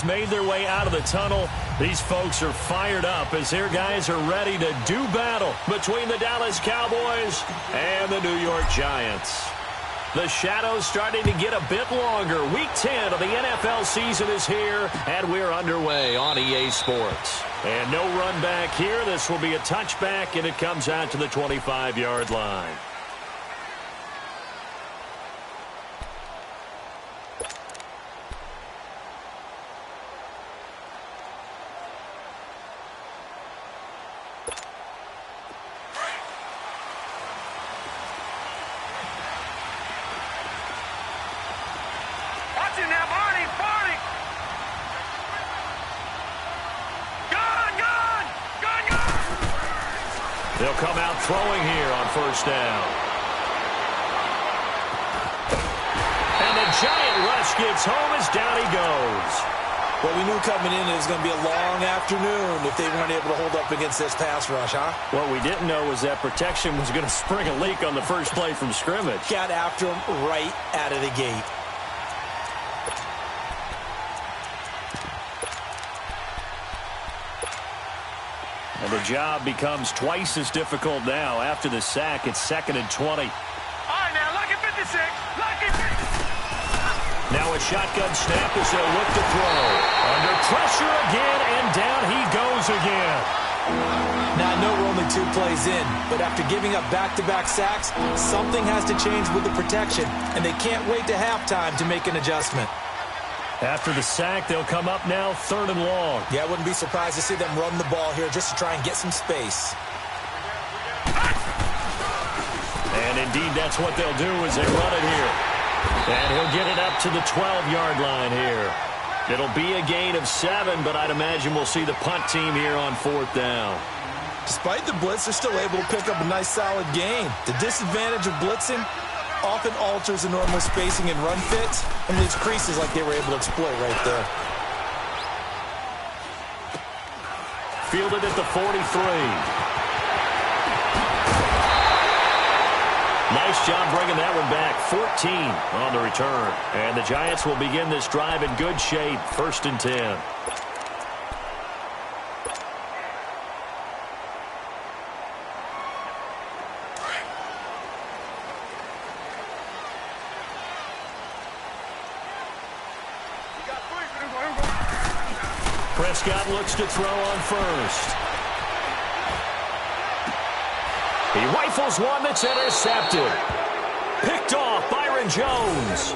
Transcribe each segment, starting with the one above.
has made their way out of the tunnel. These folks are fired up as their guys are ready to do battle between the Dallas Cowboys and the New York Giants. The shadow's starting to get a bit longer. Week 10 of the NFL season is here, and we're underway on EA Sports. And no run back here. This will be a touchback, and it comes out to the 25-yard line. They'll come out throwing here on first down. And the giant rush gets home as down he goes. Well, we knew coming in it was going to be a long afternoon if they weren't able to hold up against this pass rush, huh? What we didn't know was that protection was going to spring a leak on the first play from scrimmage. Got after him right out of the gate. And the job becomes twice as difficult now. After the sack, it's 2nd and 20. All right, now, lucky 56. Lucky 56. Now a shotgun snap as they'll look to throw. Under pressure again, and down he goes again. Now, I know we're only 2 plays in, but after giving up back-to-back sacks, something has to change with the protection, and they can't wait to halftime to make an adjustment. After the sack, they'll come up now 3rd and long. Yeah, I wouldn't be surprised to see them run the ball here just to try and get some space. And indeed, that's what they'll do as they run it here. And he'll get it up to the 12-yard line here. It'll be a gain of 7, but I'd imagine we'll see the punt team here on 4th down. Despite the blitz, they're still able to pick up a nice, solid gain. The disadvantage of blitzing often alters the normal spacing and run fits, and leaves creases like they were able to exploit right there. Fielded at the 43. Nice job bringing that one back. 14 on the return. And the Giants will begin this drive in good shape. 1st and 10. Prescott looks to throw on first. He rifles one that's intercepted. Picked off Byron Jones.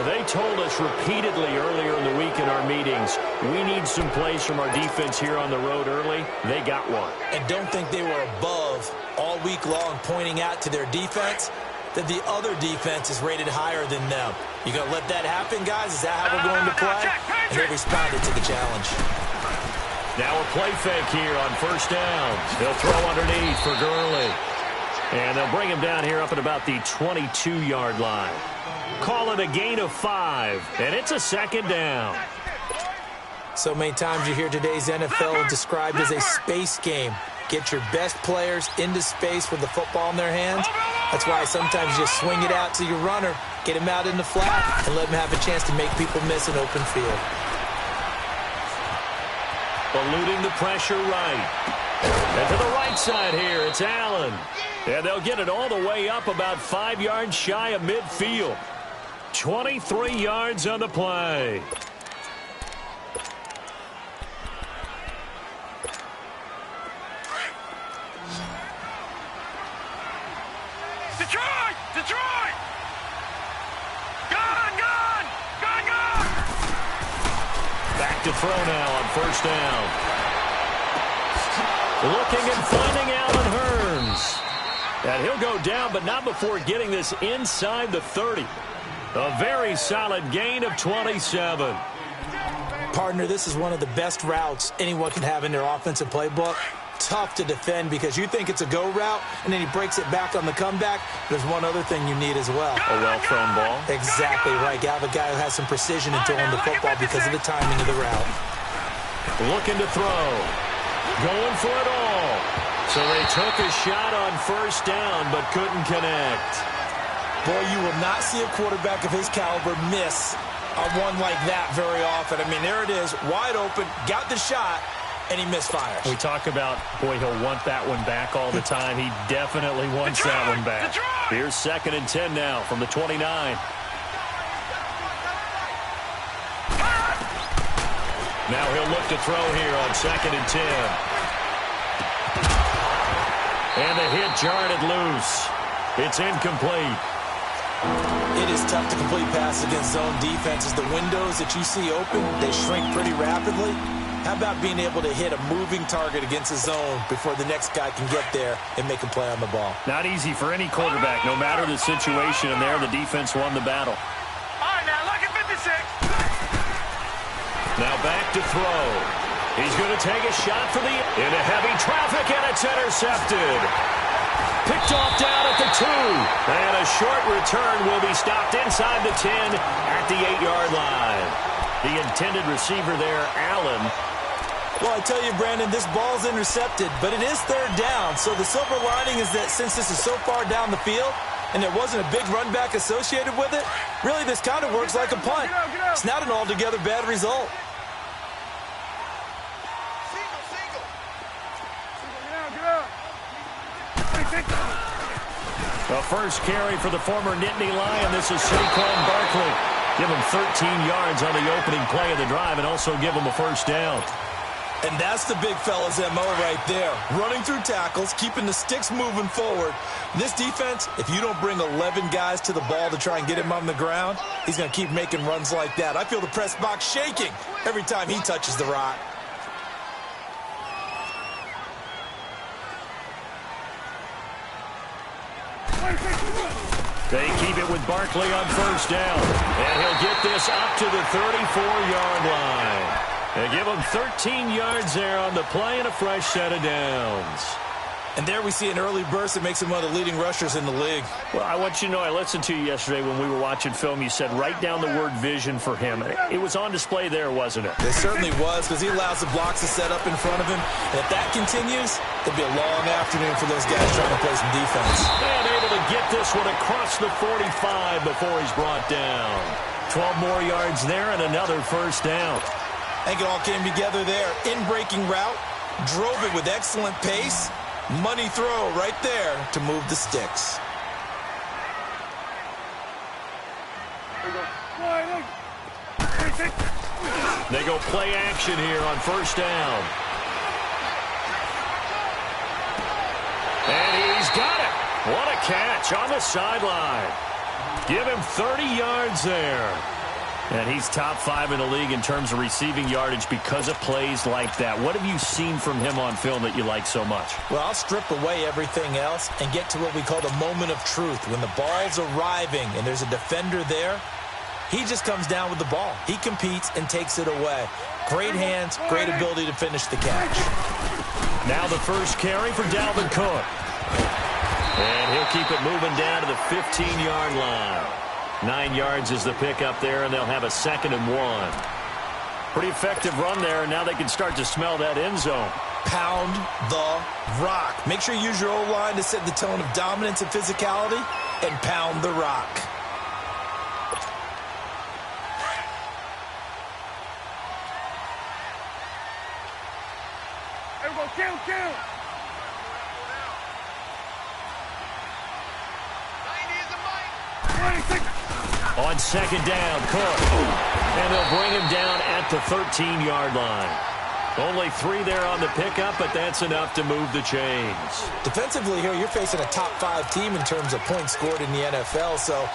They told us repeatedly earlier in the week in our meetings, we need some plays from our defense here on the road early. They got one. And don't think they were above all week long pointing out to their defense that the other defense is rated higher than them. You going to let that happen, guys? Is that how we're going to play? And they responded to the challenge. Now a play fake here on first down. They'll throw underneath for Gurley. And they'll bring him down here up at about the 22-yard line. Call it a gain of 5, and it's a 2nd down. So many times you hear today's NFL described as a space game. Get your best players into space with the football in their hands. That's why sometimes you just swing it out to your runner, get him out in the flat, and let him have a chance to make people miss an open field. Eluding the pressure right. And to the right side here, it's Allen. And they'll get it all the way up about 5 yards shy of midfield. 23 yards on the play. Detroit! Detroit! Gone! Gone! Gone! Gone! Back to throw now on first down. Looking and finding Allen Hurns. And he'll go down, but not before getting this inside the 30. A very solid gain of 27. Partner, this is one of the best routes anyone can have in their offensive playbook. Tough to defend because you think it's a go route, and then he breaks it back on the comeback. There's one other thing you need as well. A well-thrown ball? Exactly right. You have a guy who has some precision in throwing the football because of the timing of the route. Looking to throw. Going for it all. So they took a shot on first down, but couldn't connect. Boy, you will not see a quarterback of his caliber miss on one like that very often. I mean, there it is, wide open, got the shot, and he misfires. We talk about, boy, he'll want that one back all the time. He definitely wants that one back. Here's 2nd and 10 now from the 29. Now he'll look to throw here on 2nd and 10. And the hit jarred it loose. It's incomplete. It is tough to complete passes against zone defenses. The windows that you see open, they shrink pretty rapidly. How about being able to hit a moving target against a zone before the next guy can get there and make a play on the ball? Not easy for any quarterback, no matter the situation. And there, the defense won the battle. All right, now look at 56. Now back to throw. He's going to take a shot for into heavy traffic, and it's intercepted. Picked off down at the 2. And a short return will be stopped inside the 10 at the 8-yard line. The intended receiver there, Allen. Well, I tell you, Brandon, this ball's intercepted, but it is 3rd down. So the silver lining is that since this is so far down the field and there wasn't a big run back associated with it, really this kind of works like a punt. It's not an altogether bad result. The first carry for the former Nittany Lion. This is Saquon Barkley. Give him 13 yards on the opening play of the drive and also give him a first down. And that's the big fella's MO right there. Running through tackles, keeping the sticks moving forward. This defense, if you don't bring 11 guys to the ball to try and get him on the ground, he's going to keep making runs like that. I feel the press box shaking every time he touches the rock. They keep it with Barkley on first down. And he'll get this up to the 34-yard line. They give him 13 yards there on the play and a fresh set of downs. And there we see an early burst that makes him one of the leading rushers in the league. Well, I want you to know, I listened to you yesterday when we were watching film. You said write down the word vision for him. It was on display there, wasn't it? It certainly was, because he allows the blocks to set up in front of him. And if that continues, it'll be a long afternoon for those guys trying to play some defense. And able to get this one across the 45 before he's brought down. 12 more yards there and another first down. I think it all came together there. In-breaking route, drove it with excellent pace. Money throw right there to move the sticks. They go play action here on first down. And he's got it. What a catch on the sideline. Give him 30 yards there. And he's top 5 in the league in terms of receiving yardage because of plays like that. What have you seen from him on film that you like so much? Well, I'll strip away everything else and get to what we call the moment of truth. When the ball's arriving and there's a defender there, he just comes down with the ball. He competes and takes it away. Great hands, great ability to finish the catch. Now the first carry for Dalvin Cook. And he'll keep it moving down to the 15-yard line. 9 yards is the pickup there, and they'll have a 2nd and 1. Pretty effective run there, and now they can start to smell that end zone. Pound the rock. Make sure you use your O-line to set the tone of dominance and physicality, and pound the rock. Kill. On 2nd down, Cook. And they'll bring him down at the 13-yard line. Only 3 there on the pickup, but that's enough to move the chains. Defensively here, you're facing a top 5 team in terms of points scored in the NFL. So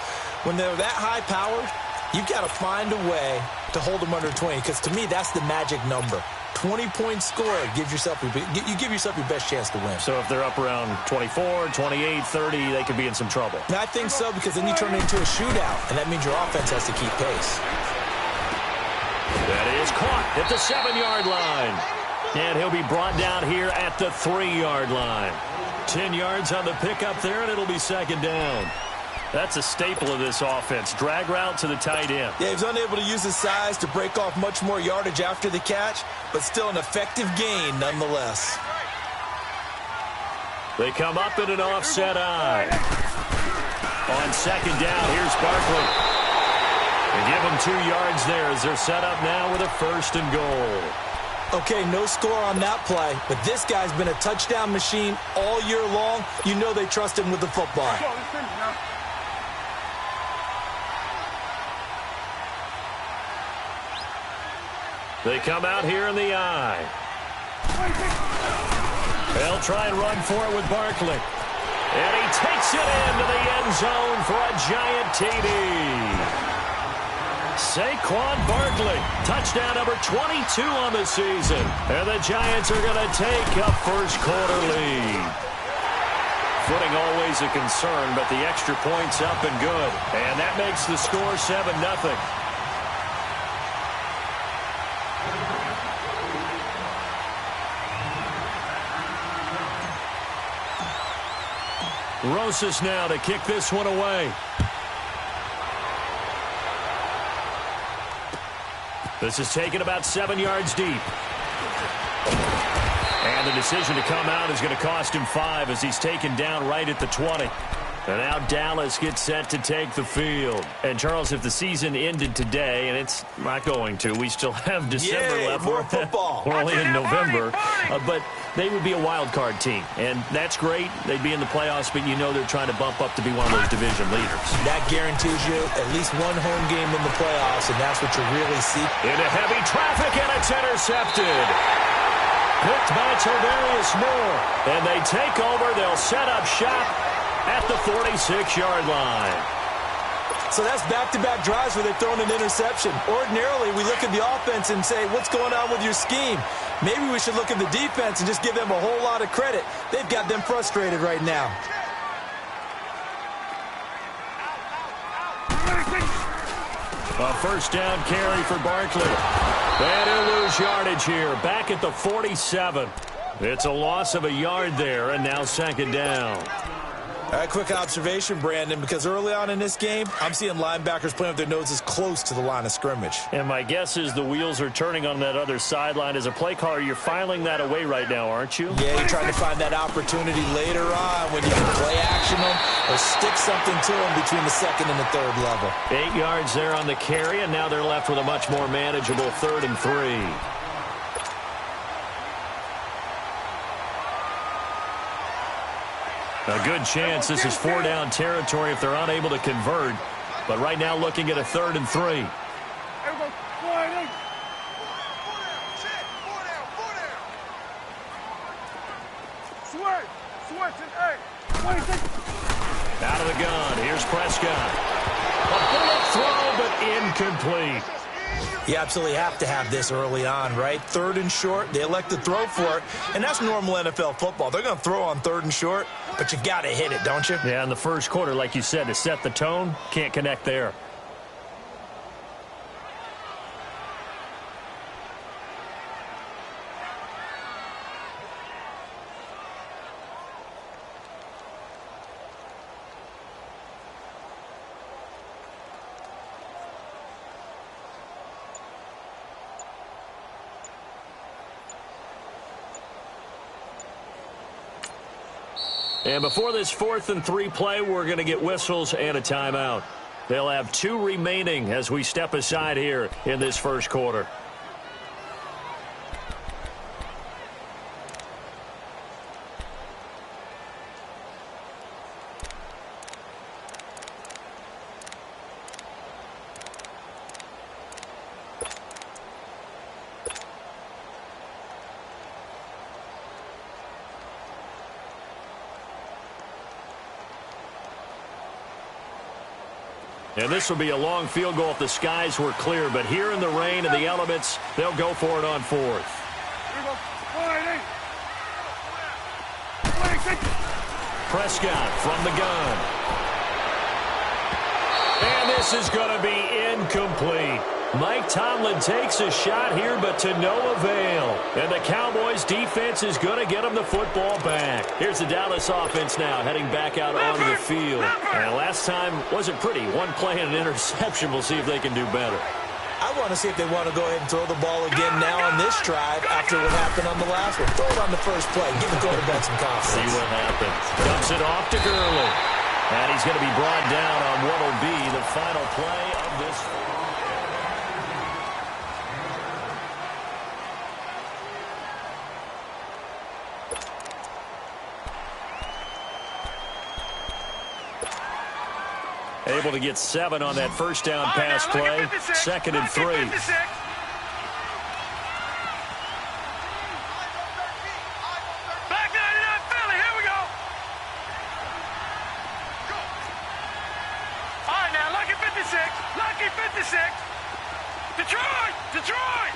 when they're that high-powered, you've got to find a way to hold them under 20, because to me, that's the magic number. 20 points scored, you give yourself your best chance to win. So if they're up around 24, 28, 30, they could be in some trouble. And I think so, because then you turn it into a shootout, and that means your offense has to keep pace. That is caught at the 7-yard line. And he'll be brought down here at the 3-yard line. 10 yards on the pickup there, and it'll be 2nd down. That's a staple of this offense. Drag route to the tight end. Yeah, he was unable to use his size to break off much more yardage after the catch, but still an effective gain nonetheless. They come up in an offset eye. On 2nd down, here's Barkley. They give them 2 yards there as they're set up now with a 1st and goal. Okay, no score on that play, but this guy's been a touchdown machine all year long. You know they trust him with the football. They come out here in the eye. They'll try and run for it with Barkley. And he takes it into the end zone for a giant TD. Saquon Barkley, touchdown number 22 on the season. And the Giants are going to take a first-quarter lead. Footing always a concern, but the extra point's up and good. And that makes the score 7-0. Rosas now to kick this one away. This is taken about 7 yards deep. And the decision to come out is going to cost him 5 as he's taken down right at the 20. And now Dallas gets set to take the field. And, Charles, if the season ended today, and it's not going to, we still have December left. More football. We're only in November. But they would be a wild card team. And that's great. They'd be in the playoffs, but you know they're trying to bump up to be one of those division leaders. That guarantees you at least one home game in the playoffs, and that's what you really see. Into heavy traffic, and it's intercepted. Picked by Tavarius Moore. And they take over. They'll set up shop at the 46-yard line. So that's back-to-back drives where they've thrown an interception. Ordinarily, we look at the offense and say, what's going on with your scheme? Maybe we should look at the defense and just give them a whole lot of credit. They've got them frustrated right now. A first down carry for Barkley. And he'll lose yardage here. Back at the 47. It's a loss of a yard there, and now 2nd down. All right, quick observation, Brandon, because early on in this game, I'm seeing linebackers playing with their noses close to the line of scrimmage. And my guess is the wheels are turning on that other sideline. As a play caller, you're filing that away right now, aren't you? Yeah, you're trying to find that opportunity later on when you can play action them or stick something to them between the 2nd and the 3rd level. 8 yards there on the carry, and now they're left with a much more manageable 3rd and 3. A good chance this is 4-down territory if they're unable to convert. But right now looking at a 3rd and 3. Out of the gun. Here's Prescott. A bullet throw, but incomplete. You absolutely have to have this early on, right? 3rd and short, they elect to throw for it, and that's normal NFL football. They're going to throw on 3rd and short, but you got to hit it, don't you? Yeah, in the first quarter, like you said, to set the tone, can't connect there. And before this 4th and 3 play, we're going to get whistles and a timeout. They'll have 2 remaining as we step aside here in this first quarter. And this will be a long field goal if the skies were clear. But here in the rain and the elements, they'll go for it on 4th. Prescott from the gun. And this is going to be incomplete. Mike Tomlin takes a shot here, but to no avail. And the Cowboys defense is going to get them the football back. Here's the Dallas offense now heading back out onto the field. And last time wasn't pretty. One play and an interception. We'll see if they can do better. I want to see if they want to go ahead and throw the ball again now on this drive after what happened on the last one. Throw it on the first play. Give the quarterback some confidence. See what happens. Dumps it off to Gurley. And he's going to be brought down on what will be the final play of this. Able to get 7 on that first down pass play. 2nd and 3. Detroit!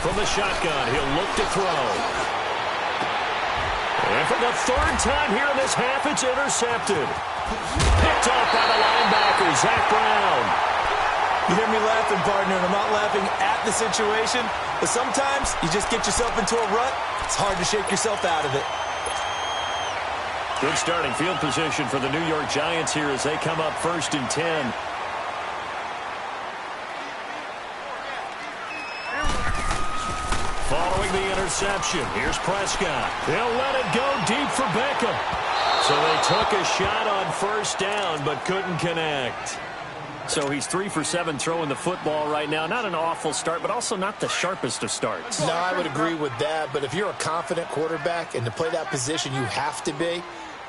From the shotgun, he'll look to throw. And for the 3rd time here in this half, it's intercepted. Picked off by the linebacker, Zach Brown. You hear me laughing, partner, and I'm not laughing at the situation, but sometimes you just get yourself into a rut. It's hard to shake yourself out of it. Good starting field position for the New York Giants here as they come up 1st and 10. Following the interception, here's Prescott. They'll let it go deep for Beckham. So they took a shot on 1st down, but couldn't connect. So he's 3 for 7 throwing the football right now. Not an awful start, but also not the sharpest of starts. No, I would agree with that. But if you're a confident quarterback and to play that position, you have to be.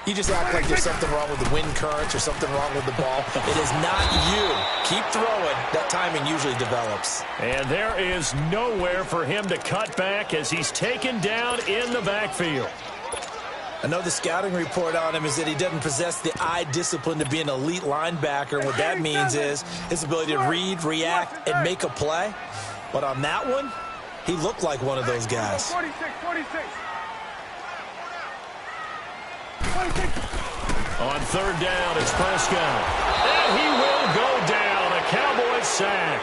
You just act like there's something wrong with the wind currents or something wrong with the ball. It is not you. Keep throwing. That timing usually develops. And there is nowhere for him to cut back as he's taken down in the backfield. I know the scouting report on him is that he doesn't possess the eye discipline to be an elite linebacker. What that means is his ability to read, react, and make a play. But on that one, he looked like one of those guys. 46. On 3rd down, it's Prescott. And he will go down. A Cowboys sack.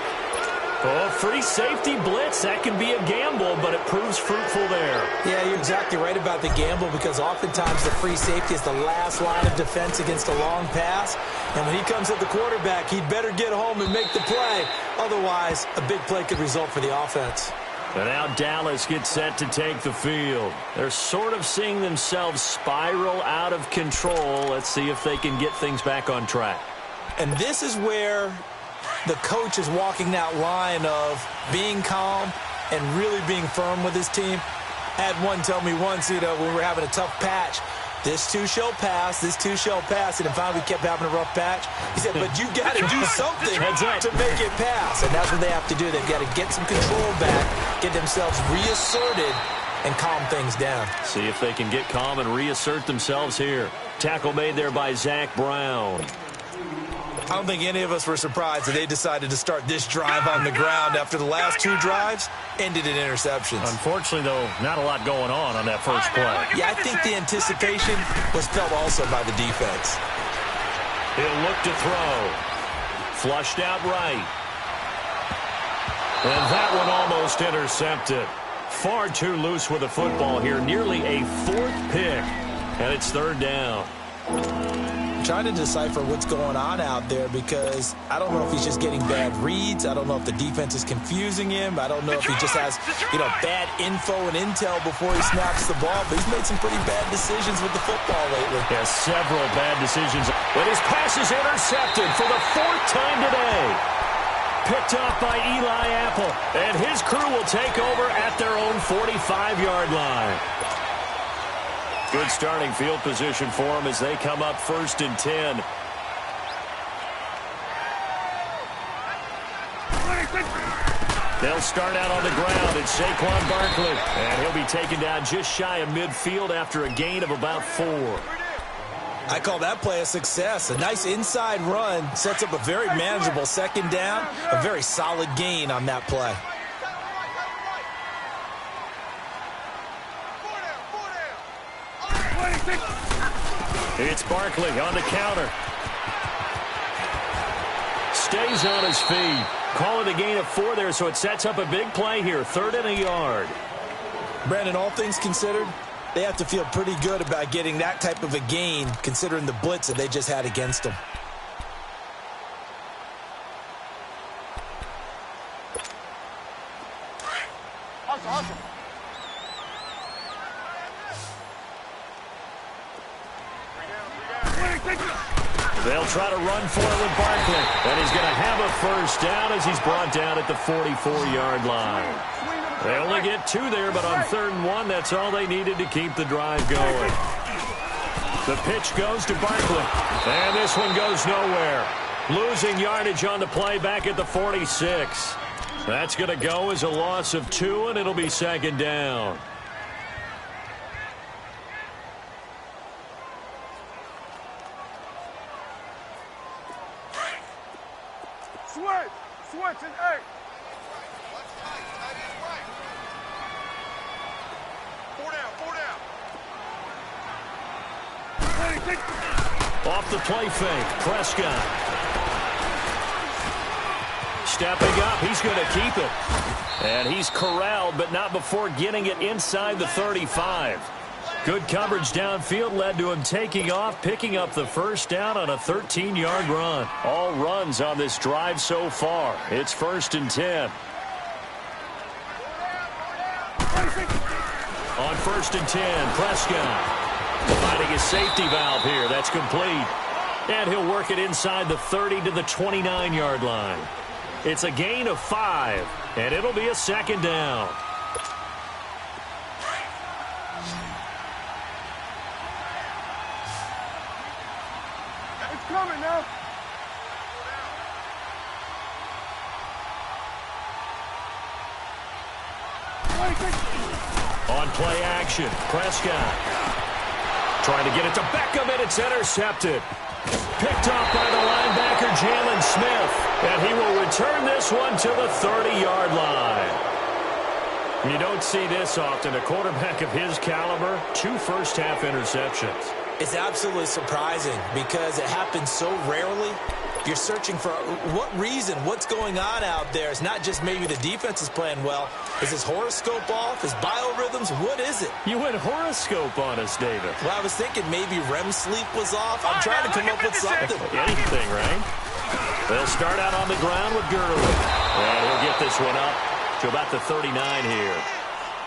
Oh, free safety blitz. That can be a gamble, but it proves fruitful there. Yeah, you're exactly right about the gamble because oftentimes the free safety is the last line of defense against a long pass. And when he comes at the quarterback, he'd better get home and make the play. Otherwise, a big play could result for the offense. And now Dallas gets set to take the field. They're sort of seeing themselves spiral out of control. Let's see if they can get things back on track. And this is where the coach is walking that line of being calm and really being firm with his team. I had one tell me once, when we were having a tough patch, this too shall pass, this too shall pass, and then finally we kept having a rough patch. He said, but you got to do something to make it pass, and that's what they have to do. They've got to get some control back, get themselves reasserted, and calm things down. See if they can get calm and reassert themselves here. Tackle made there by Zach Brown. I don't think any of us were surprised that they decided to start this drive on the ground after the last 2 drives ended in interceptions. Unfortunately, though, not a lot going on that first play. Yeah, I think the anticipation was felt also by the defense. He'll look to throw. Flushed out right. And that one almost intercepted. Far too loose with the football here. Nearly a 4th pick. And it's 3rd down. Trying to decipher what's going on out there because I don't know if he's just getting bad reads. I don't know if the defense is confusing him. I don't know if he just has, bad info and intel before he snaps the ball. But he's made some pretty bad decisions with the football lately. Yeah, several bad decisions. But his pass is intercepted for the 4th time today. Picked off by Eli Apple. And his crew will take over at their own 45-yard line. Good starting field position for them as they come up 1st and 10. They'll start out on the ground. It's Saquon Barkley. And he'll be taken down just shy of midfield after a gain of about 4. I call that play a success. A nice inside run sets up a very manageable 2nd down. A very solid gain on that play. It's Barkley on the counter. Stays on his feet. Calling a gain of 4 there, so it sets up a big play here. 3rd and a yard. Brandon, all things considered, they have to feel pretty good about getting that type of a gain, considering the blitz that they just had against them. Awesome. They'll try to run for it with Barkley. And he's going to have a 1st down as he's brought down at the 44-yard line. They only get 2 there, but on 3rd and 1, that's all they needed to keep the drive going. The pitch goes to Barkley. And this one goes nowhere. Losing yardage on the play back at the 46. That's going to go as a loss of 2, and it'll be second down. Switch and 8. Off the play fake, Prescott. Stepping up, he's going to keep it. And he's corralled, but not before getting it inside the 35. Good coverage downfield led to him taking off, picking up the first down on a 13-yard run. All runs on this drive so far. It's 1st and 10. On 1st and 10, Prescott. Finding his safety valve here. That's complete. And he'll work it inside the 30 to the 29-yard line. It's a gain of 5, and it'll be a second down. It's coming now. On play action, Prescott. Trying to get it to Beckham, and it's intercepted. Picked off by the linebacker, Jalen Smith. And he will return this one to the 30-yard line. You don't see this often. A quarterback of his caliber, 2 first-half interceptions. It's absolutely surprising because it happens so rarely. You're searching for what reason, what's going on out there. It's not just maybe the defense is playing well. Is his horoscope off? His biorhythms? What is it? You went horoscope on us, David. Well, I was thinking maybe REM sleep was off. I'm trying to come up with something. Anything, right? They'll start out on the ground with Gurley. And he'll get this one up to about the 39 here.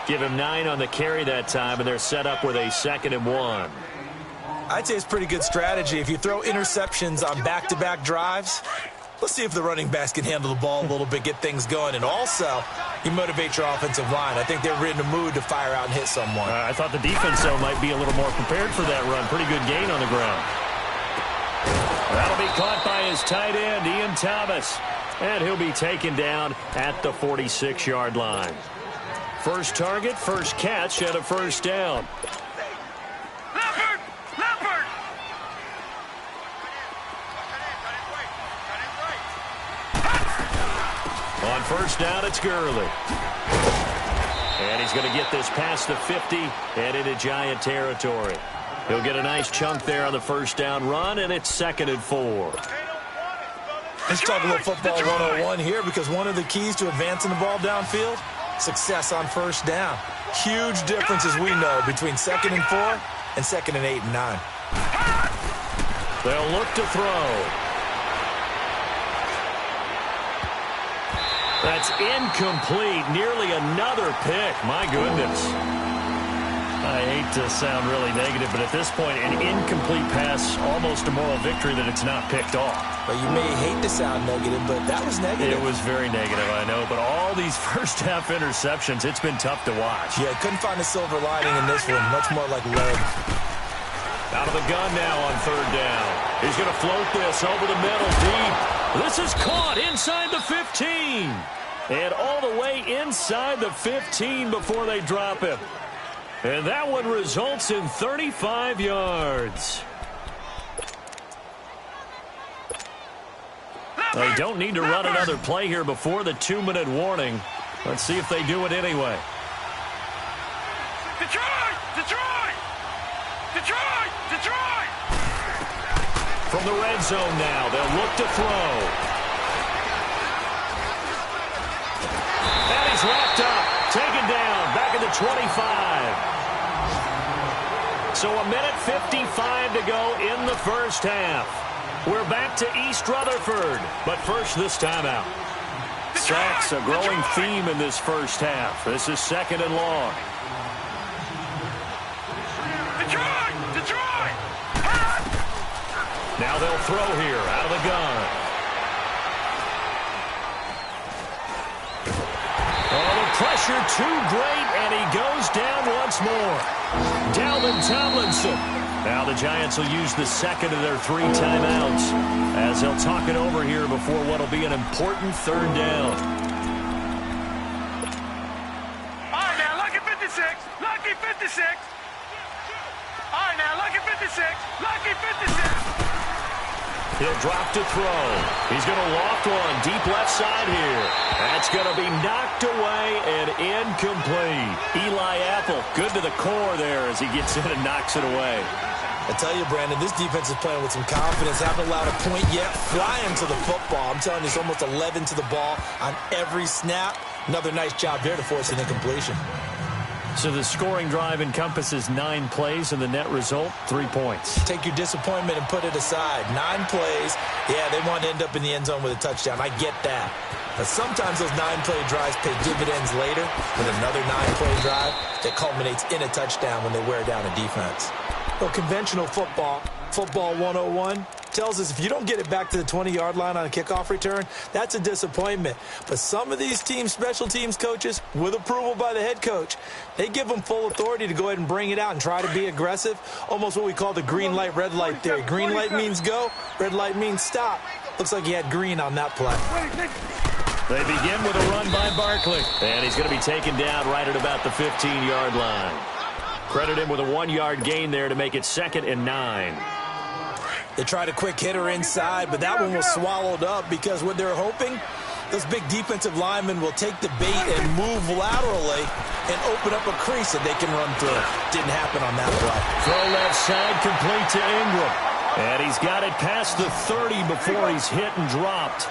Give him 9 on the carry that time, and they're set up with a 2nd and 1. I'd say it's pretty good strategy. If you throw interceptions on back-to-back drives, let's see if the running backs can handle the ball a little bit, get things going. And also, you motivate your offensive line. I think they're in the mood to fire out and hit someone. I thought the defense, though, might be a little more prepared for that run. Pretty good gain on the ground. That'll be caught by his tight end, Ian Thomas. And he'll be taken down at the 46-yard line. First target, first catch, and a first down. On first down, it's Gurley. And he's going to get this past the 50 and into Giant territory. He'll get a nice chunk there on the first down run, and it's 2nd and 4. Let's talk a little football 101 here, because one of the keys to advancing the ball downfield, success on first down. Huge difference, as we know, between 2nd and 4 and 2nd and 8 and 9. They'll look to throw. That's incomplete. Nearly another pick. My goodness. I hate to sound really negative, but at this point, an incomplete pass, almost a moral victory that it's not picked off. Well, you may hate to sound negative, but that was negative. It was very negative, I know. But all these first-half interceptions, it's been tough to watch. Yeah, couldn't find a silver lining in this one. Much more like lead. Out of the gun now on 3rd down. He's going to float this over the middle deep. This is caught inside the 15. And all the way inside the 15 before they drop him. And that one results in 35 yards. They don't need to run another play here before the 2-minute warning. Let's see if they do it anyway. Detroit! Detroit! Detroit! Detroit! From the red zone now, they'll look to throw. And he's wrapped up, taken down, back at the 25. So a minute 55 to go in the first half. We're back to East Rutherford, but first this timeout. Sacks, a growing theme in this first half. This is 2nd and long. Detroit! Detroit! Now they'll throw here out of the gun. Pressure too great, and he goes down once more. Dalvin Tomlinson Now the Giants will use the second of their 3 timeouts as they'll talk it over here before what will be an important third down. All right, now, lucky 56. Lucky 56. All right, now, lucky 56. Lucky 56. He'll drop to throw. He's going to loft one deep left side here. That's going to be knocked away and incomplete. Eli Apple, good to the core there as he gets in and knocks it away. I tell you, Brandon, this defense is playing with some confidence. Haven't allowed a point yet. Flying to the football. I'm telling you, it's almost 11 to the ball on every snap. Another nice job there to force an incompletion. So the scoring drive encompasses 9 plays, and the net result, 3 points. Take your disappointment and put it aside. 9 plays. Yeah, they want to end up in the end zone with a touchdown. I get that. But sometimes those 9-play drives pay dividends later with another 9-play drive that culminates in a touchdown when they wear down a defense. Well, conventional football 101, tells us if you don't get it back to the 20-yard line on a kickoff return, that's a disappointment. But some of these teams, special teams coaches, with approval by the head coach, they give them full authority to go ahead and bring it out and try to be aggressive, almost what we call the green light, red light theory. Green light means go, red light means stop. Looks like he had green on that play. They begin with a run by Barkley, and he's going to be taken down right at about the 15-yard line. Credit him with a 1-yard gain there to make it 2nd and 9. They tried a quick hitter inside, but that one was swallowed up because what they're hoping, those big defensive linemen will take the bait and move laterally and open up a crease that they can run through. Didn't happen on that play. Throw left side complete to Ingram. And he's got it past the 30 before he's hit and dropped.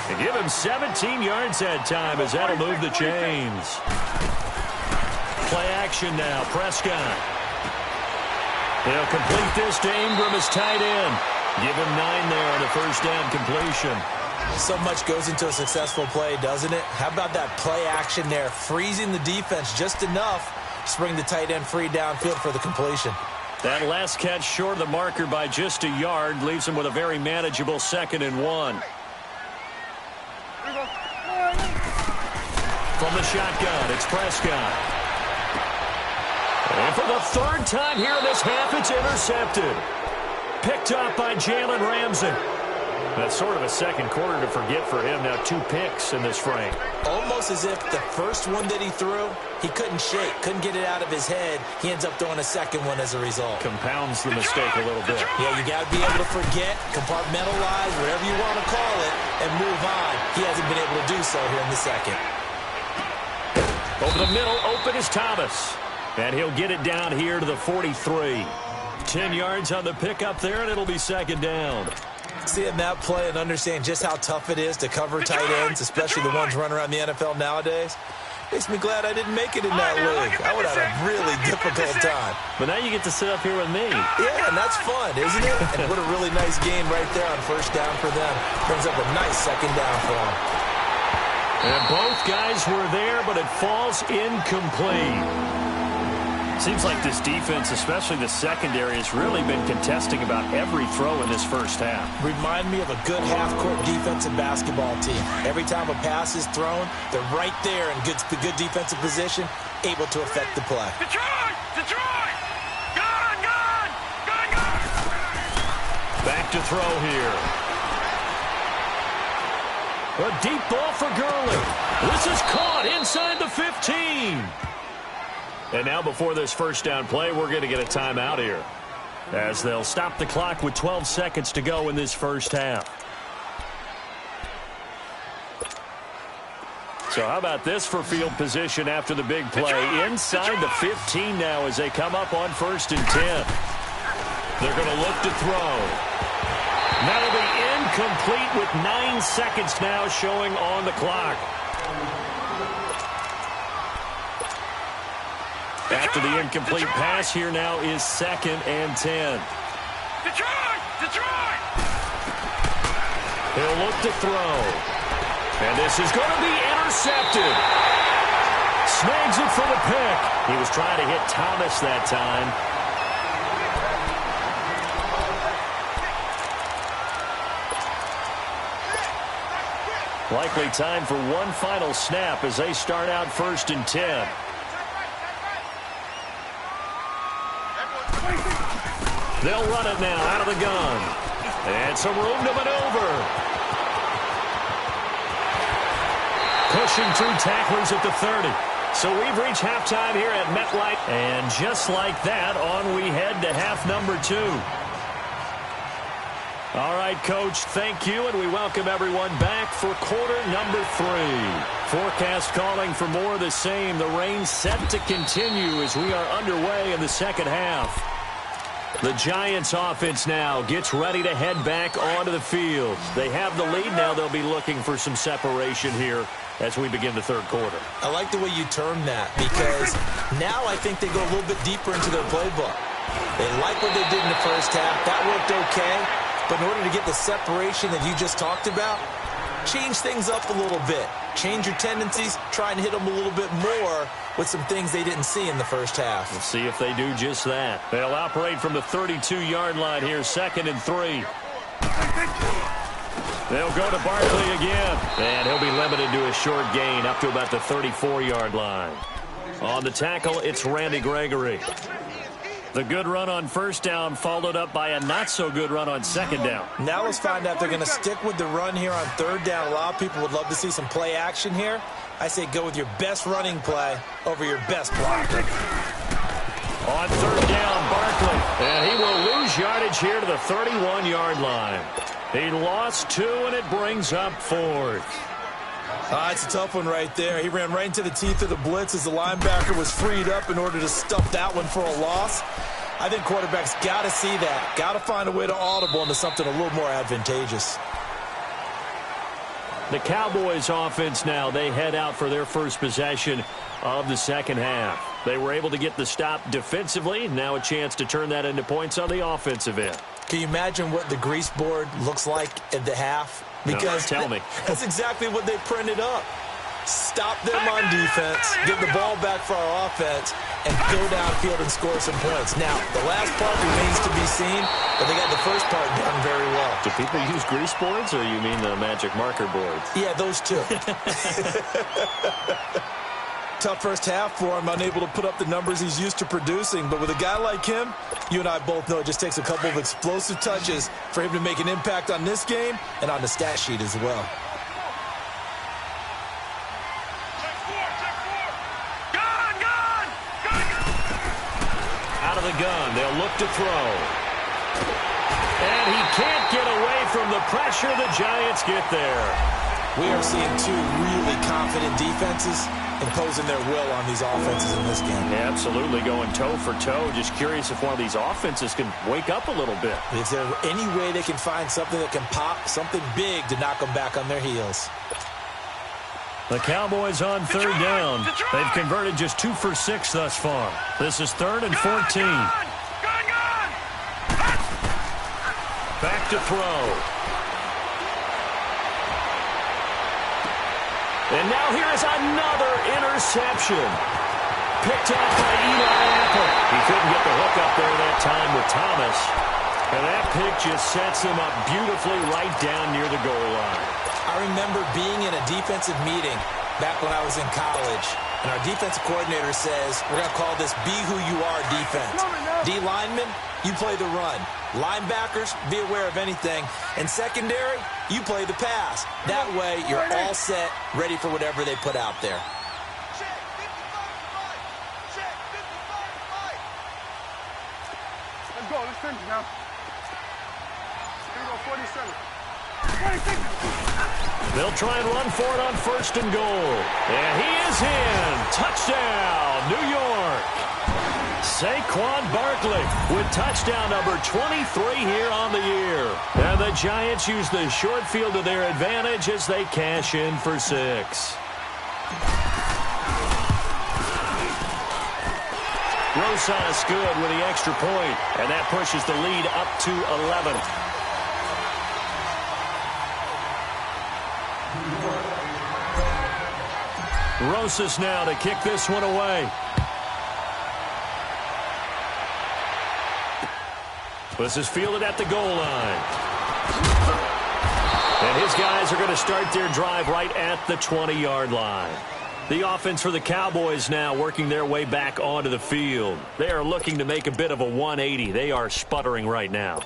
And give him 17 yards that time as that'll move the chains. Play action now, Prescott. He'll complete this to Ingram as tight end. Give him 9 there on the first down completion. So much goes into a successful play, doesn't it? How about that play action there, freezing the defense just enough to bring the tight end free downfield for the completion. That last catch short of the marker by just a yard leaves him with a very manageable 2nd and 1. From the shotgun, it's Prescott. And for the 3rd time here in this half, it's intercepted. Picked up by Jalen Ramsey. That's sort of a second quarter to forget for him. Now 2 picks in this frame. Almost as if the first one that he threw, he couldn't shake, couldn't get it out of his head. He ends up throwing a second one as a result. Compounds the mistake a little bit. Yeah, you got to be able to forget, compartmentalize, whatever you want to call it, and move on. He hasn't been able to do so here in the second. Over the middle, open is Thomas. And he'll get it down here to the 43. 10 yards on the pickup there, and it'll be 2nd down. Seeing that play and understand just how tough it is to cover tight ends, especially the ones running around the NFL nowadays, makes me glad I didn't make it in that league. I would have had a really difficult time. But now you get to sit up here with me. Yeah, and that's fun, isn't it? And what a really nice game right there on first down for them. Brings up a nice 2nd down for them. And both guys were there, but it falls incomplete. Seems like this defense, especially the secondary, has really been contesting about every throw in this first half. Remind me of a good half-court defensive basketball team. Every time a pass is thrown, they're right there in good defensive position, able to affect the play. Detroit! Detroit! Gone! Gone! Gone! Gone! Back to throw here. A deep ball for Gurley. This is caught inside the 15. And now before this first down play, we're going to get a timeout here, as they'll stop the clock with 12 seconds to go in this first half. So how about this for field position after the big play? Inside the 15 now as they come up on 1st and 10. They're going to look to throw. That'll be incomplete with 9 seconds now showing on the clock. After the incomplete pass, here now is 2nd and 10. Detroit! Detroit! He'll look to throw. And this is going to be intercepted. Snags it for the pick. He was trying to hit Thomas that time. Likely time for one final snap as they start out 1st and 10. They'll run it now out of the gun. And some room to maneuver. Pushing through tacklers at the 30. So we've reached halftime here at MetLife. And just like that, on we head to half number 2. All right, Coach, thank you, and we welcome everyone back for quarter number 3. Forecast calling for more of the same. The rain set to continue as we are underway in the second half. The Giants offense now gets ready to head back onto the field. They have the lead now. They'll be looking for some separation here as we begin the third quarter. I like the way you term that, because now I think they go a little bit deeper into their playbook. They like what they did in the first half. That worked okay. But in order to get the separation that you just talked about, change things up a little bit. Change your tendencies. Try and hit them a little bit more with some things they didn't see in the first half. We'll see if they do just that. They'll operate from the 32-yard line here, 2nd and 3. They'll go to Barkley again. And he'll be limited to a short gain up to about the 34-yard line. On the tackle, it's Randy Gregory. The good run on first down followed up by a not-so-good run on second down. Now let's find out if they're going to stick with the run here on third down. A lot of people would love to see some play action here. I say go with your best running play over your best blocker. On third down, Barkley. And he will lose yardage here to the 31-yard line. He lost 2, and it brings up 4th. It's a tough one right there. He ran right into the teeth of the blitz as the linebacker was freed up in order to stuff that one for a loss. I think quarterbacks got to see that. Got to find a way to audible into something a little more advantageous. The Cowboys offense now, they head out for their first possession of the second half. They were able to get the stop defensively. Now a chance to turn that into points on the offensive end. Can you imagine what the grease board looks like at the half? Because no, tell me. That's exactly what they printed up. Stop them on defense, get the ball back for our offense, and go downfield and score some points. Now, the last part remains to be seen, but they got the first part done very well. Do people use grease boards, or you mean the magic marker boards? Yeah, those two. Tough first half for him, unable to put up the numbers he's used to producing. But with a guy like him, you and I both know it just takes a couple of explosive touches for him to make an impact on this game and on the stat sheet as well. Out of the gun, they'll look to throw. And he can't get away from the pressure. The Giants get there. We are seeing 2 really confident defenses imposing their will on these offenses in this game. Yeah, absolutely, going toe for toe. Just curious if one of these offenses can wake up a little bit. Is there any way they can find something that can pop, something big to knock them back on their heels? The Cowboys on third down. They've converted just 2 for 6 thus far. This is 3rd and 14. Back to throw. And now here is another interception. Picked up by Eli Apple. He couldn't get the hook up there that time with Thomas. And that pick just sets him up beautifully right down near the goal line. I remember being in a defensive meeting back when I was in college. And our defensive coordinator says, we're going to call this be who you are defense. D linemen, you play the run. Linebackers, be aware of anything. And secondary, you play the pass. That way, you're all set, ready for whatever they put out there. Let's go. Let's finish now. Here we go, 47. They'll try and run for it on 1st and goal. And he is in. Touchdown, New York. Saquon Barkley with touchdown number 23 here on the year. And the Giants use the short field to their advantage as they cash in for 6. Rosas good with the extra point, and that pushes the lead up to 11. Rosas now to kick this one away. This is fielded at the goal line. And his guys are going to start their drive right at the 20-yard line. The offense for the Cowboys now working their way back onto the field. They are looking to make a bit of a 180. They are sputtering right now.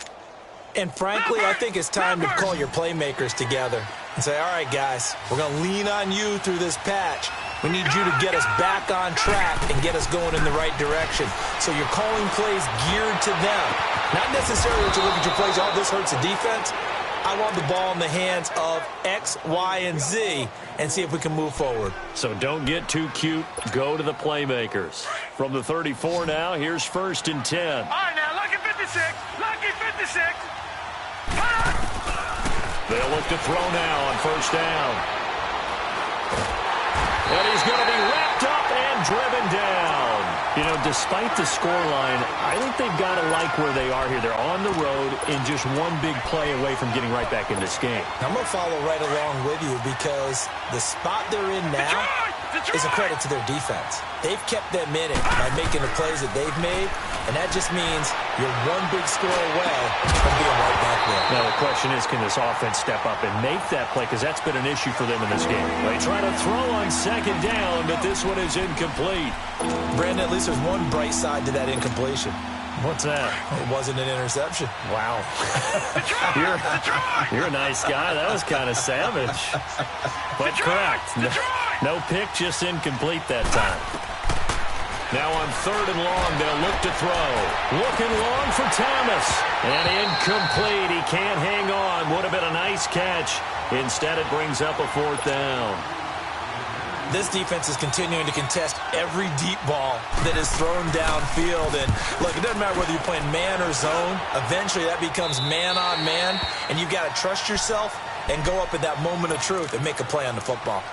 And frankly, I think it's time to call your playmakers together and say, all right, guys, we're going to lean on you through this patch. We need you to get us back on track and get us going in the right direction. So you're calling plays geared to them. Not necessarily that you look at your plays, oh, this hurts the defense. I want the ball in the hands of X, Y, and Z and see if we can move forward. So don't get too cute. Go to the playmakers. From the 34 now, here's 1st and 10. All right, now, lucky 56. Lucky 56. They'll look to throw now on 1st down. And he's going to be wrapped up and driven down. You know, despite the scoreline, I think they've got to like where they are here. They're on the road in just one big play away from getting right back in this game. I'm going to follow right along with you because the spot they're in now is a credit to their defense. They've kept them in it by making the plays that they've made, and that just means you're one big score away from being right back there. Now, the question is, can this offense step up and make that play? Because that's been an issue for them in this game. They try to throw on 2nd down, but this one is incomplete. Brandon, at least there's one bright side to that incompletion. What's that? It wasn't an interception. Wow. You're a nice guy. That was kind of savage. But correct. No pick, just incomplete that time. Now on 3rd and long, they'll look to throw. Looking long for Thomas. And incomplete. He can't hang on. Would have been a nice catch. Instead, it brings up a 4th down. This defense is continuing to contest every deep ball that is thrown downfield. And, look, it doesn't matter whether you're playing man or zone. Eventually, that becomes man-on-man. And you've got to trust yourself and go up at that moment of truth and make a play on the football.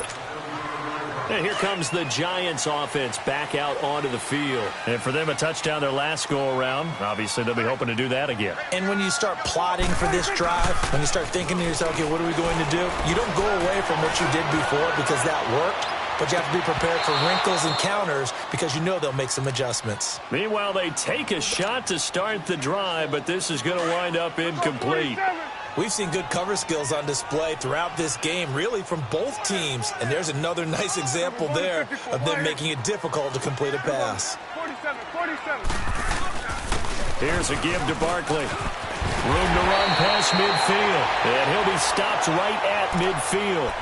And here comes the Giants offense back out onto the field. And for them, a touchdown their last go-around. Obviously, they'll be hoping to do that again. And when you start plotting for this drive, when you start thinking to yourself, okay, what are we going to do? You don't go away from what you did before because that worked. But you have to be prepared for wrinkles and counters because you know they'll make some adjustments. Meanwhile, they take a shot to start the drive, but this is going to wind up incomplete. We've seen good cover skills on display throughout this game, really from both teams. And there's another nice example there of them making it difficult to complete a pass. 47. Here's a give to Barkley. Room to run past midfield. And he'll be stopped right at midfield.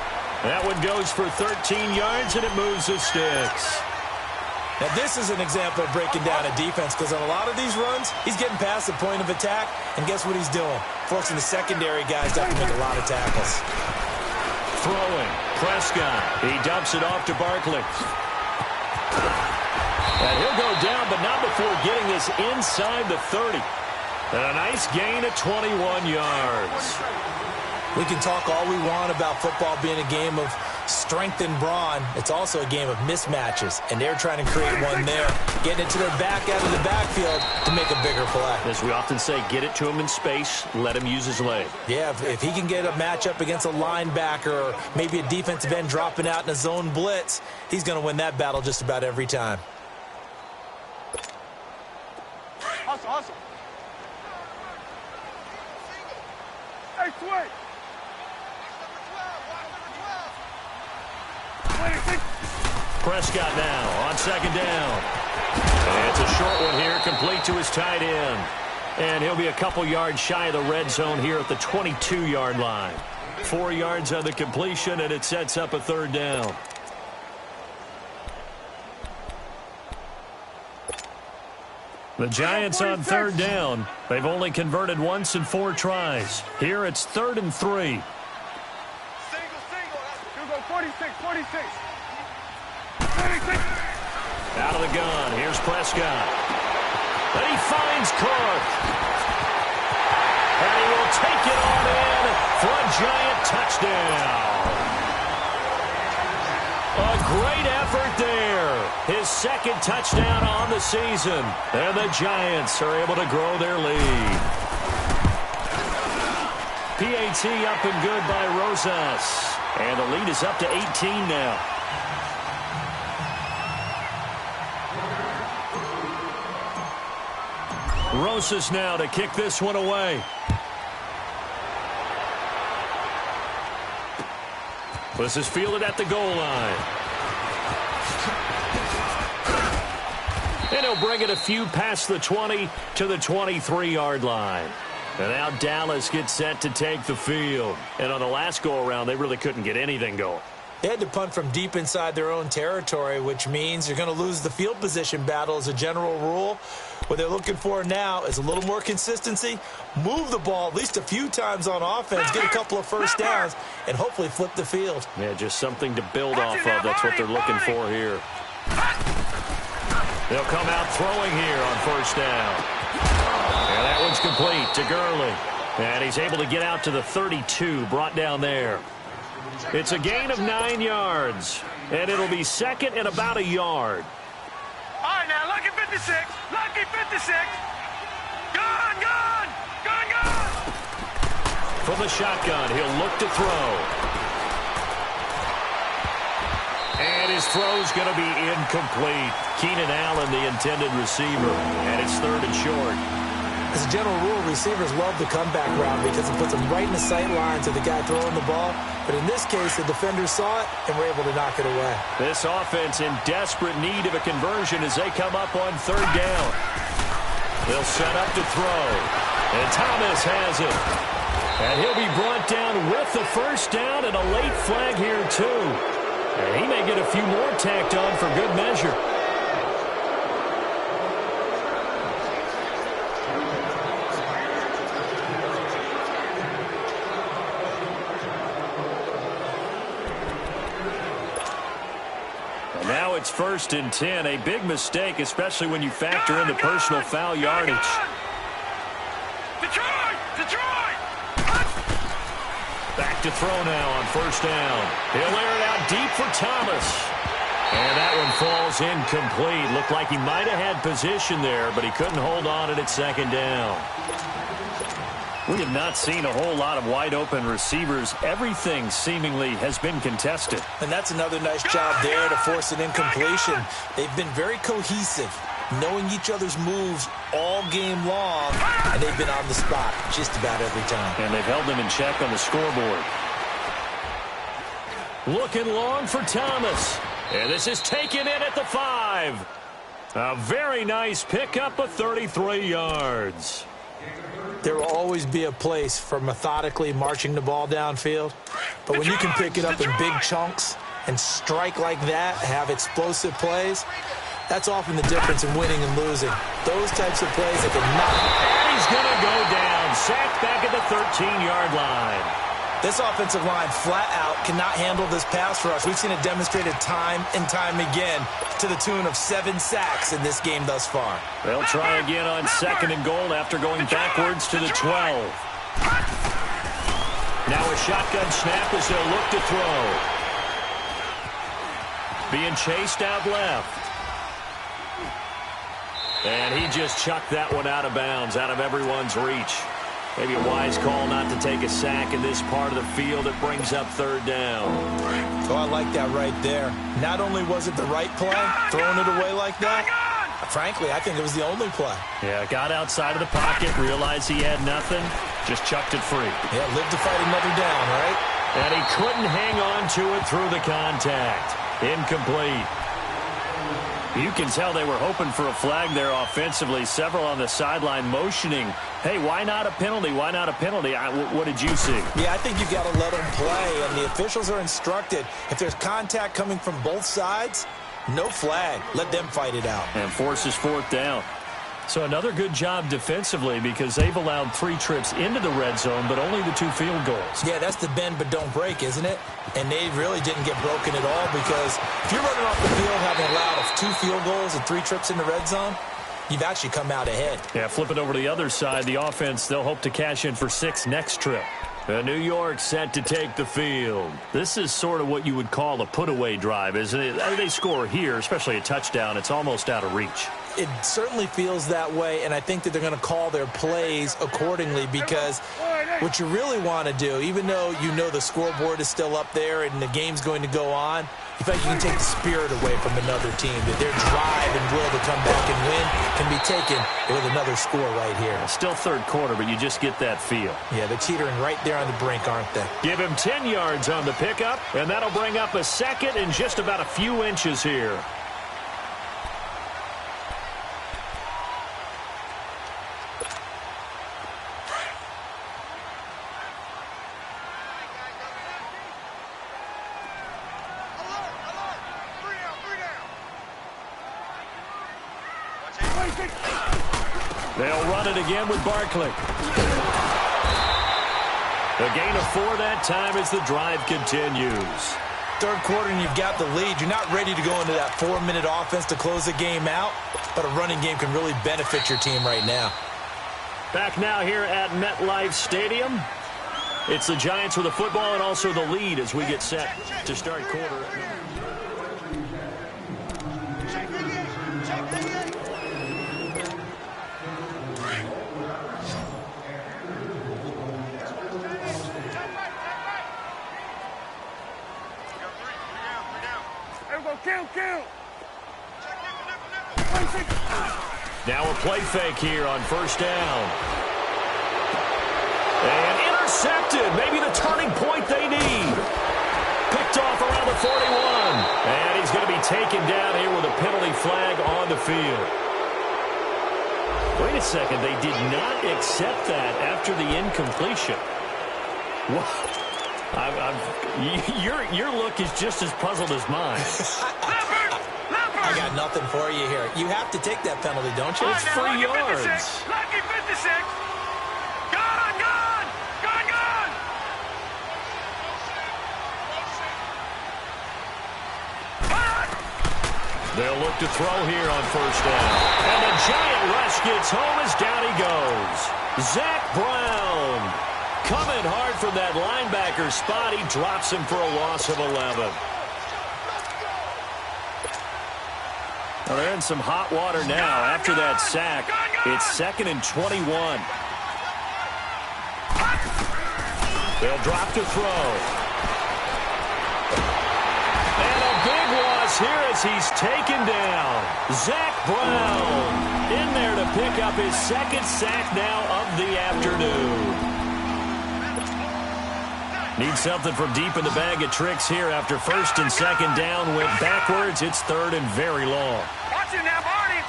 That one goes for 13 yards, and it moves the sticks. Now, this is an example of breaking down a defense because on a lot of these runs, he's getting past the point of attack, and guess what he's doing? Forcing the secondary guys to have to make a lot of tackles. Throwing. Prescott. He dumps it off to Barkley. And he'll go down, but not before getting this inside the 30. And a nice gain of 21 yards. We can talk all we want about football being a game of strength and brawn. It's also a game of mismatches, and they're trying to create one there, getting it to their back out of the backfield to make a bigger play. As we often say, get it to him in space, let him use his leg. Yeah, if he can get a matchup against a linebacker or maybe a defensive end dropping out in a zone blitz, he's going to win that battle just about every time. Hustle. Hey, swing. Prescott now on 2nd down. And it's a short one here, complete to his tight end. And he'll be a couple yards shy of the red zone here at the 22-yard line. 4 yards on the completion, and it sets up a 3rd down. The Giants on 3rd down. They've only converted once in 4 tries. Here it's 3rd and 3. Single. Here we go, 46. Out of the gun. Here's Prescott. And he finds Cook. And he will take it on in for a Giant touchdown. A great effort there. His 2nd touchdown on the season. And the Giants are able to grow their lead. PAT up and good by Rosas. And the lead is up to 18 now. Rosas now to kick this one away. This is fielded at the goal line. And he'll bring it a few past the 20 to the 23-yard line. And now Dallas gets set to take the field. And on the last go-around, they really couldn't get anything going. They had to punt from deep inside their own territory, which means you're going to lose the field position battle as a general rule. What they're looking for now is a little more consistency, move the ball at least a few times on offense, get a couple of first downs, and hopefully flip the field. Yeah, just something to build off of. That's what they're looking for here. They'll come out throwing here on first down. And that one's complete to Gurley. And he's able to get out to the 32, brought down there. It's a gain of 9 yards, and it'll be second and about a yard. All right, now, lucky 56. Lucky 56. Gone, gone. Gone, gone. From the shotgun, he'll look to throw. And his throw's going to be incomplete. Keenan Allen, the intended receiver, and it's third and short. As a general rule, receivers love the comeback route because it puts them right in the sight lines of the guy throwing the ball. But in this case, the defenders saw it and were able to knock it away. This offense in desperate need of a conversion as they come up on third down. They'll set up to throw. And Thomas has it. And he'll be brought down with the first down and a late flag here, too. And he may get a few more tacked on for good measure. Now it's 1st and 10, a big mistake, especially when you factor in the personal foul yardage. Detroit! Detroit! Back to throw now on first down. He'll air it out deep for Thomas. And that one falls incomplete. Looked like he might have had position there, but he couldn't hold on at second down. We have not seen a whole lot of wide-open receivers. Everything seemingly has been contested. And that's another nice job there to force an incompletion. They've been very cohesive, knowing each other's moves all game long, and they've been on the spot just about every time. And they've held them in check on the scoreboard. Looking long for Thomas. And this is taken in at the 5. A very nice pickup of 33 yards. There will always be a place for methodically marching the ball downfield. But when you can pick it up in big chunks and strike like that, have explosive plays, that's often the difference in winning and losing. Those types of plays that can knock. And he's going to go down. Sacked back at the 13-yard line. This offensive line flat out cannot handle this pass rush. We've seen it demonstrated time and time again to the tune of 7 sacks in this game thus far. They'll try again on 2nd and goal after going backwards to the 12. Now a shotgun snap as they'll look to throw. Being chased out left. And he just chucked that one out of bounds, out of everyone's reach. Maybe a wise call not to take a sack in this part of the field. It brings up third down. Oh, I like that right there. Not only was it the right play, throwing it away like that, frankly, I think it was the only play. Yeah, got outside of the pocket, realized he had nothing, just chucked it free. Yeah, live to fight another down, right? And he couldn't hang on to it through the contact. Incomplete. You can tell they were hoping for a flag there offensively. Several on the sideline motioning, hey, why not a penalty? Why not a penalty? What did you see? Yeah, I think you got to let them play, and the officials are instructed. If there's contact coming from both sides, no flag. Let them fight it out. And forces 4th down. So another good job defensively because they've allowed 3 trips into the red zone, but only the 2 field goals. Yeah, that's the bend but don't break, isn't it? And they really didn't get broken at all because if you're running off the field having allowed 2 field goals and 3 trips in the red zone, you've actually come out ahead. Yeah, flip it over to the other side. The offense, they'll hope to cash in for 6 next trip. New York set to take the field. This is sort of what you would call a put-away drive, isn't it? They score here, especially a touchdown. It's almost out of reach. It certainly feels that way, and I think that they're going to call their plays accordingly because what you really want to do, even though you know the scoreboard is still up there and the game's going to go on, you feel like you can take the spirit away from another team, that their drive and will to come back and win can be taken with another score right here. Still third quarter, but you just get that feel. Yeah, they're teetering right there on the brink, aren't they? Give him 10 yards on the pickup, and that'll bring up a second and just about a few inches here. They'll run it again with Barkley. A gain of 4 that time as the drive continues. Third quarter and you've got the lead. You're not ready to go into that 4-minute offense to close the game out, but a running game can really benefit your team right now. Back now here at MetLife Stadium. It's the Giants with the football and also the lead as we get set to start quarter. Kill. Now a play fake here on first down. And intercepted. Maybe the turning point they need. Picked off around the 41. And he's going to be taken down here with a penalty flag on the field. Wait a second. They did not accept that after the incompletion. What? Your look is just as puzzled as mine. I got nothing for you here. You have to take that penalty, don't you? It's 3 yards. Lucky 56. Gone. They'll look to throw here on first down. And the giant rush gets home as down he goes. Zach Brown coming hard from that linebacker spot. He drops him for a loss of 11. Well, they're in some hot water now. After that sack, it's 2nd and 21. They'll drop to throw. And a big loss here as he's taken down. Zach Brown in there to pick up his 2nd sack now of the afternoon. Need something from deep in the bag of tricks here after 1st and 2nd down. Went backwards. It's 3rd and very long. Watch it now, Barney.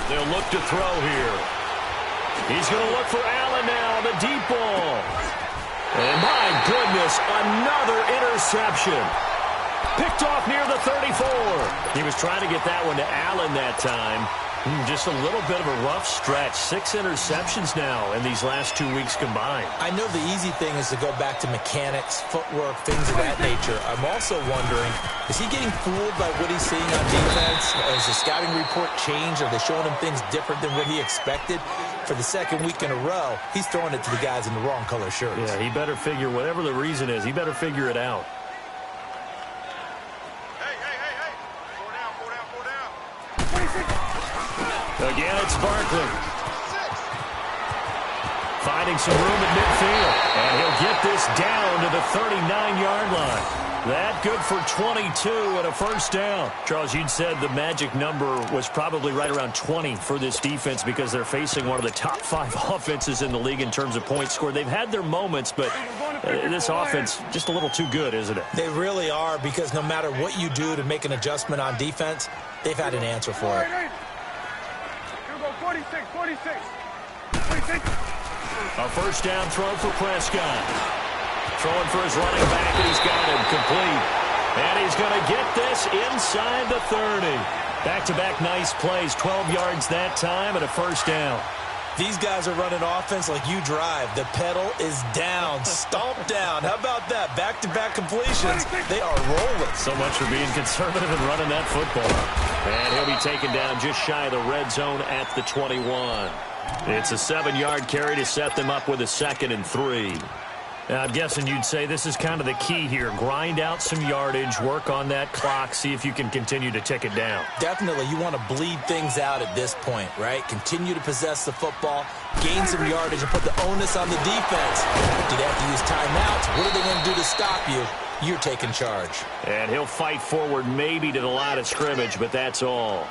They'll look to throw here. He's going to look for Allen now, the deep ball. And my goodness, another interception. Picked off near the 34. He was trying to get that one to Allen that time. Just a little bit of a rough stretch. 6 interceptions now in these last 2 weeks combined. I know the easy thing is to go back to mechanics, footwork, things of that nature. I'm also wondering, is he getting fooled by what he's seeing on defense? Has the scouting report changed? Are they showing him things different than what he expected? For the 2nd week in a row, he's throwing it to the guys in the wrong color shirts. Yeah, he better figure, whatever the reason is, he better figure it out. Again, it's Barkley. Finding some room at midfield. And he'll get this down to the 39-yard line. That good for 22 and a first down. Charles, you'd said the magic number was probably right around 20 for this defense because they're facing one of the top 5 offenses in the league in terms of points scored. They've had their moments, but this offense just a little too good, isn't it? They really are, because no matter what you do to make an adjustment on defense, they've had an answer for it. 46. A first down throw for Prescott. Throwing for his running back, and he's got him complete. And he's going to get this inside the 30. Back-to-back nice plays, 12 yards that time and a first down. These guys are running offense like you drive. The pedal is down, stomped down. How about that? Back-to-back completions. They are rolling. So much for being conservative and running that football. And he'll be taken down just shy of the red zone at the 21. It's a 7-yard carry to set them up with a 2nd and 3. Now, I'm guessing you'd say this is kind of the key here. Grind out some yardage, work on that clock, see if you can continue to tick it down. Definitely. You want to bleed things out at this point, right? Continue to possess the football, gain some yardage, and put the onus on the defense. Do they have to use timeouts? What are they going to do to stop you? You're taking charge. And he'll fight forward maybe to the line of scrimmage, but that's all.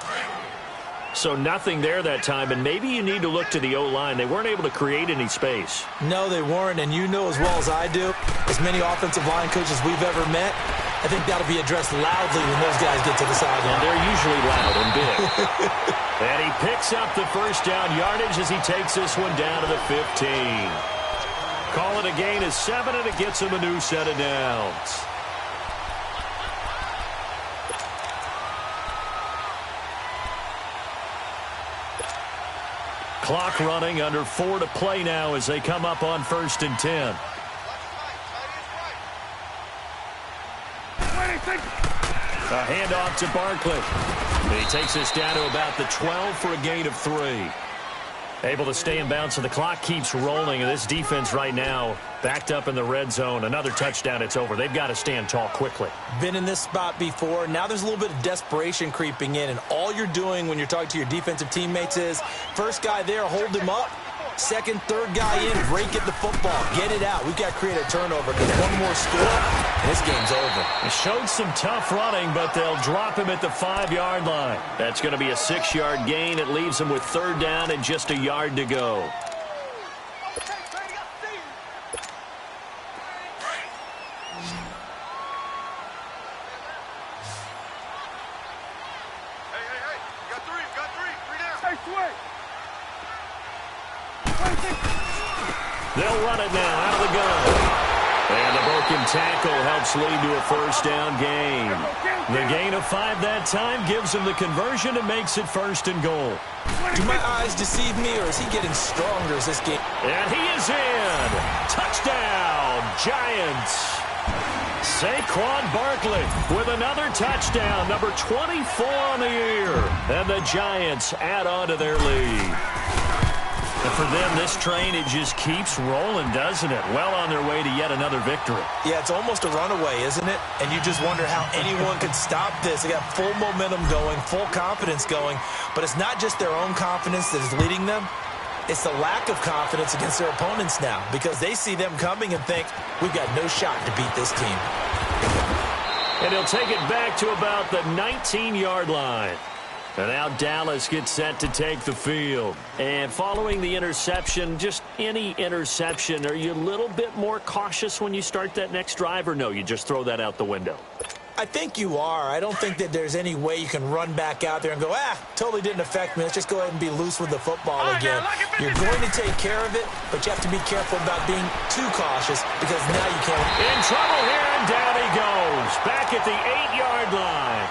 So nothing there that time, and maybe you need to look to the O-line. They weren't able to create any space. No, they weren't, and you know as well as I do, as many offensive line coaches we've ever met, I think that'll be addressed loudly when those guys get to the sideline. And they're usually loud and big. And he picks up the first down yardage as he takes this one down to the 15. Call it a gain of 7, and it gets him a new set of downs. Clock running, under 4 to play now as they come up on 1st and 10. A handoff to Barkley. He takes us down to about the 12 for a gain of 3. Able to stay in bounds, so the clock keeps rolling. And this defense right now backed up in the red zone. Another touchdown, it's over. They've got to stand tall quickly. Been in this spot before. Now there's a little bit of desperation creeping in. And all you're doing when you're talking to your defensive teammates is, first guy there, hold him up. Second, third guy in, break at the football. Get it out. We've got to create a turnover because one more score, and this game's over. It showed some tough running, but they'll drop him at the 5-yard line. That's going to be a 6-yard gain. It leaves him with 3rd down and just a yard to go. They'll run it now out of the gun. And a broken tackle helps lead to a 1st down gain. The gain of 5 that time gives him the conversion and makes it 1st and goal. Do my eyes deceive me, or is he getting stronger as this game? And he is in. Touchdown, Giants. Saquon Barkley with another touchdown, number 24 on the year. And the Giants add on to their lead. And for them, this train, it just keeps rolling, doesn't it? Well on their way to yet another victory. Yeah, it's almost a runaway, isn't it? And you just wonder how anyone could stop this. They got full momentum going, full confidence going. But it's not just their own confidence that is leading them. It's the lack of confidence against their opponents now, because they see them coming and think, we've got no shot to beat this team. And he'll take it back to about the 19-yard line. And now Dallas gets set to take the field. And following the interception, just any interception, are you a little bit more cautious when you start that next drive, or no, you just throw that out the window? I think you are. I don't think that there's any way you can run back out there and go, totally didn't affect me. Let's just go ahead and be loose with the football again. You're going to take care of it, but you have to be careful about being too cautious, because now you can't. In trouble here, and down he goes. Back at the 8-yard line.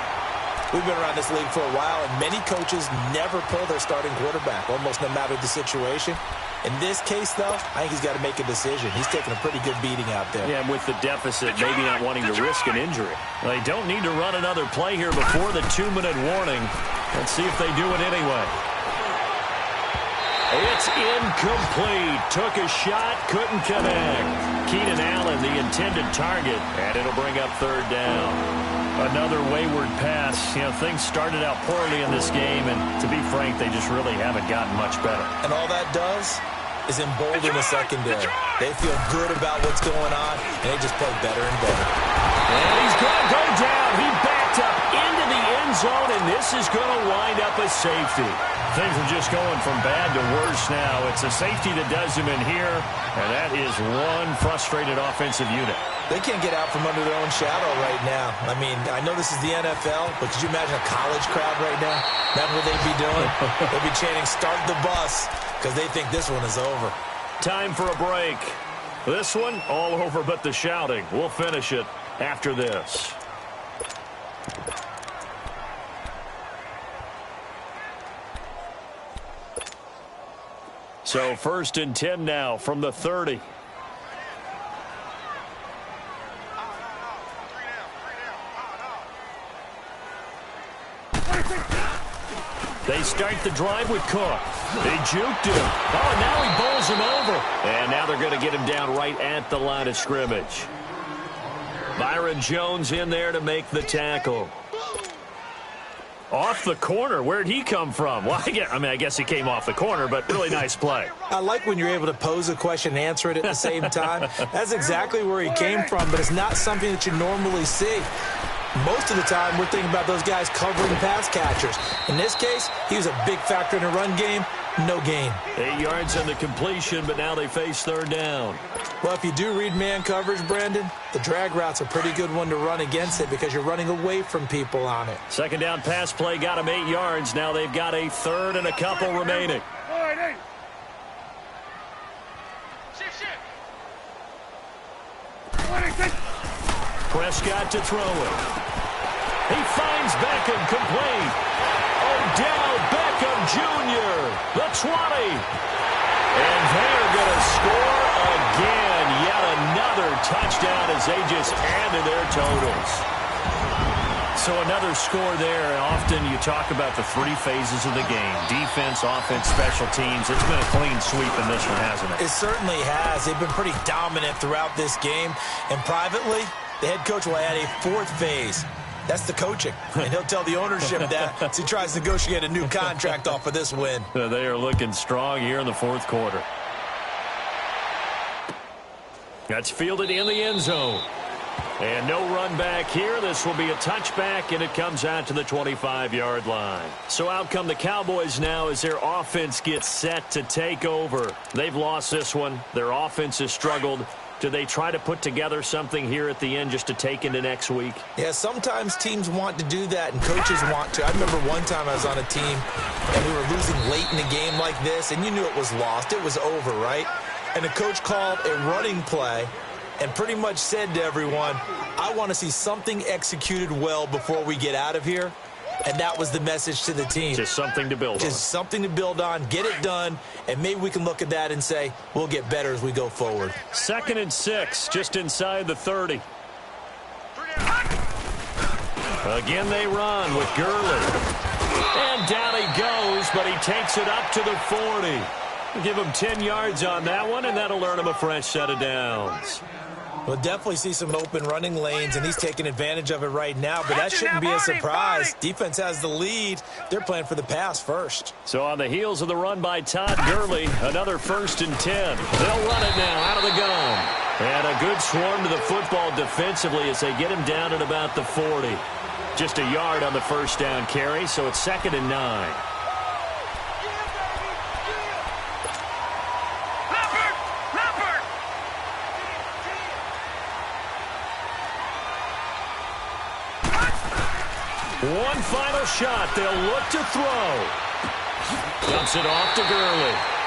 We've been around this league for a while, and many coaches never pull their starting quarterback, almost no matter the situation. In this case, though, I think he's got to make a decision. He's taking a pretty good beating out there. Yeah, with the deficit, maybe not wanting to risk an injury. They don't need to run another play here before the 2-minute warning. Let's see if they do it anyway. It's incomplete. Took a shot, couldn't connect. Keenan Allen, the intended target, and it'll bring up 3rd down. Another wayward pass. You know, things started out poorly in this game, and to be frank, they just really haven't gotten much better. And all that does is embolden the secondary. They feel good about what's going on, and they just play better and better. And he's going to go down. He backed up into the end zone, and this is going to wind up a safety. Things are just going from bad to worse now. It's a safety that does him in here, and that is one frustrated offensive unit. They can't get out from under their own shadow right now. I mean, I know this is the NFL, but could you imagine a college crowd right now? That's what they'd be doing. They'd be chanting, "Start the bus," because they think this one is over. Time for a break. This one, all over but the shouting. We'll finish it after this. So 1st and 10 now from the 30. They start the drive with Cook. They juked him. Oh, now he bowls him over. And now they're going to get him down right at the line of scrimmage. Byron Jones in there to make the tackle. Off the corner. Where'd he come from? Well, I guess he came off the corner, but really nice play. I like when you're able to pose a question and answer it at the same time. That's exactly where he came from, but it's not something that you normally see. Most of the time, we're thinking about those guys covering pass catchers. In this case, he was a big factor in the run game. No gain. 8 yards on the completion, but now they face 3rd down. Well, if you do read man coverage, Brandon, the drag route's a pretty good one to run against it because you're running away from people on it. 2nd down pass play got him 8 yards. Now they've got a 3rd and a couple remaining. Prescott to throw it. He finds Beckham complete. Odell Beckham Jr., the 20. And they're going to score again. Yet another touchdown as they just add to their totals. So another score there. Often you talk about the three phases of the game. Defense, offense, special teams. It's been a clean sweep in this one, hasn't it? It certainly has. They've been pretty dominant throughout this game. And privately, the head coach will add a fourth phase. That's the coaching. And he'll tell the ownership that as he tries to negotiate a new contract off of this win. They are looking strong here in the fourth quarter. That's fielded in the end zone. And no run back here. This will be a touchback, and it comes out to the 25-yard line. So out come the Cowboys now as their offense gets set to take over. They've lost this one. Their offense has struggled. Do they try to put together something here at the end just to take into next week? Yeah, sometimes teams want to do that, and coaches want to. I remember one time I was on a team, and we were losing late in a game like this, and you knew it was lost. It was over, right? And the coach called a running play and pretty much said to everyone, I want to see something executed well before we get out of here. And that was the message to the team. Just something to build on. Just something to build on, get it done, and maybe we can look at that and say, we'll get better as we go forward. 2nd and 6, just inside the 30. Again, they run with Gurley. And down he goes, but he takes it up to the 40. Give him 10 yards on that one, and that'll earn him a fresh set of downs. We'll definitely see some open running lanes, and he's taking advantage of it right now, but that shouldn't be a surprise. Defense has the lead. They're playing for the pass first. So on the heels of the run by Todd Gurley, another 1st and 10. They'll run it now out of the gun. And a good swarm to the football defensively as they get him down at about the 40. Just a yard on the first down carry, so it's 2nd and 9. One final shot. They'll look to throw. Dumps it off to Gurley.